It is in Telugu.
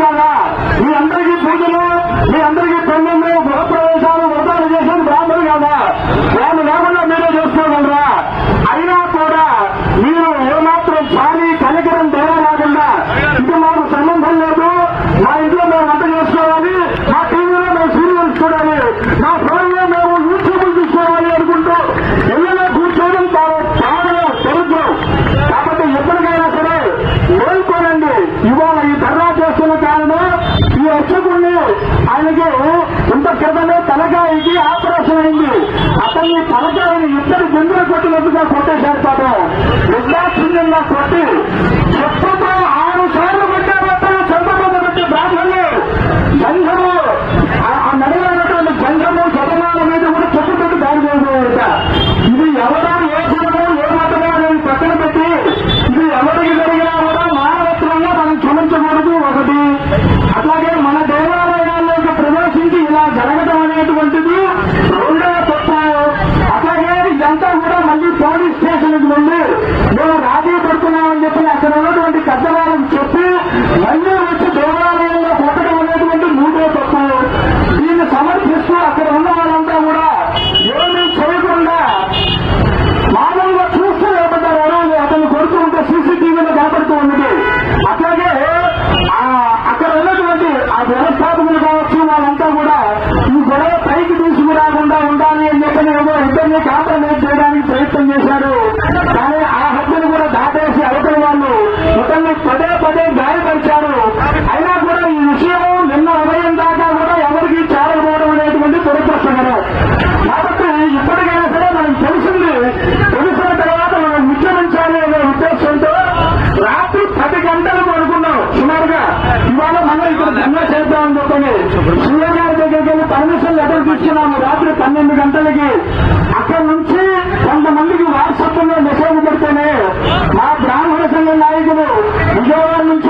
కదా, మీ అందరికీ పూజలు, మీ అందరికీ పెళ్లిళ్ళు, గృహప్రవేశాలు, వ్రతాలు చేసేది బ్రాహ్మణులు కదా, వాళ్ళు లేకుండా మీరే చేసుకోగలరా? అయినా కూడా మీరు ఏమాత్రం చాలి కనికరం తేడాకుండా ఇది మాకు సంబంధం లేదు, మా ఇంట్లో మేము వంట చేసుకోవాలి, మా టీవీలో మేము సీరియల్స్ చూడాలి, మా ఫోన్లో మేము యూట్యూబ్ చూసుకోవాలి అనుకుంటూ ఇళ్ళలో కూర్చోవడం చాలా దరిద్రం. కాబట్టి ఎప్పటికైనా సరే మేల్కోనండి. ఇవాళ ఈ ధర్నా చేస్తున్న కారణం ఈ అర్చకుడిని ఆయనకి ఇంత క్రితమే తలకాయకి ఆపరేషన్ అయింది. అతన్ని తలకాయని ఇద్దరు గుండెలు కొట్టినట్టుగా కొట్టేశారు. పాపం నిర్దాక్షిణ్యంగా కొట్టి చెప్పుతో 6 సార్లు కొట్టారంటే చంద్రబాబు పెట్టి బ్రాహ్మణులు జంఘము ఆ నడినటువంటి జంఘము శతమాల మీద కూడా చెప్పు పెట్టి దాడి చేయబోయేట. ఇది ఎవరో ఏ కులమో ఏ మతమో అనేది పక్కన పెట్టి ఇది ఎవరికి జరిగినా కూడా మానవత్వంగా మనం క్షమించకూడదు ఒకటి. అట్లాగే మన దేవాలయాల్లోకి ప్రవేశించి ఇలా జరగడం అనేటువంటిది రెండవ తప్పు. అట్లాగే ఇదంతా కూడా మళ్ళీ పోలీస్ స్టేషన్కి వెళ్ళి మేము రాజీ పడుతున్నామని చెప్పి అక్కడ ఉన్నటువంటి పెద్దవాళ్ళకి చెప్పి మళ్ళీ వచ్చి దేవాలయంలో కొట్టడం అనేటువంటి మూడో తప్పు. దీన్ని సమర్థిస్తూ అక్కడ ఉన్న వాళ్ళంతా కూడా ఏమీ చేయకుండా మామూలుగా చూస్తూ ఏమంటారు అతను కొడుతూ ఉంటే సీసీటీవీలో కనపడుతూ ఉన్నది. అట్లాగే అక్కడ ఉన్నటువంటి ఆ వ్యవస్థాపకులు కావచ్చు వాళ్ళంతా కూడా ఈ గొడవ పైకి తీసుకురాకుండా ఉండాలి అని చెప్పి ఏమో ఇద్దరిని కాంప్రమైజ్ చేయడానికి ప్రయత్నం చేశారు. కానీ ఆ హద్దును కూడా దాటేసి అవతల వాళ్ళు ఇతన్ని పదే పదే గాయపరిచారు. అయినా కూడా ఈ విషయం నిన్న ఉదయం దాకా కూడా ఎవరికి చేరకపోవడం అనేటువంటి దురదృష్టకరం. కాబట్టి ఇప్పటికైనా సరే మనం తెలిసిన తర్వాత మనం విచారించాలి అనే ఉద్దేశంతో రాత్రి 10 గంటలకు అనుకున్నాం సుమారుగా. ఇవాళ మనం ఇక్కడ ధర్నా చేద్దామని చెప్పని సీఎం గారి దగ్గరికి వెళ్ళి పర్మిషన్ లెటర్ తీసుకున్నాము రాత్రి 12 గంటలకి. అక్కడి నుంచి కొంతమందికి వాట్సాప్ లో మెసేజ్ పెడితేనే మా బ్రాహ్మణ సంఘ నాయకులు విజయవాడ నుంచి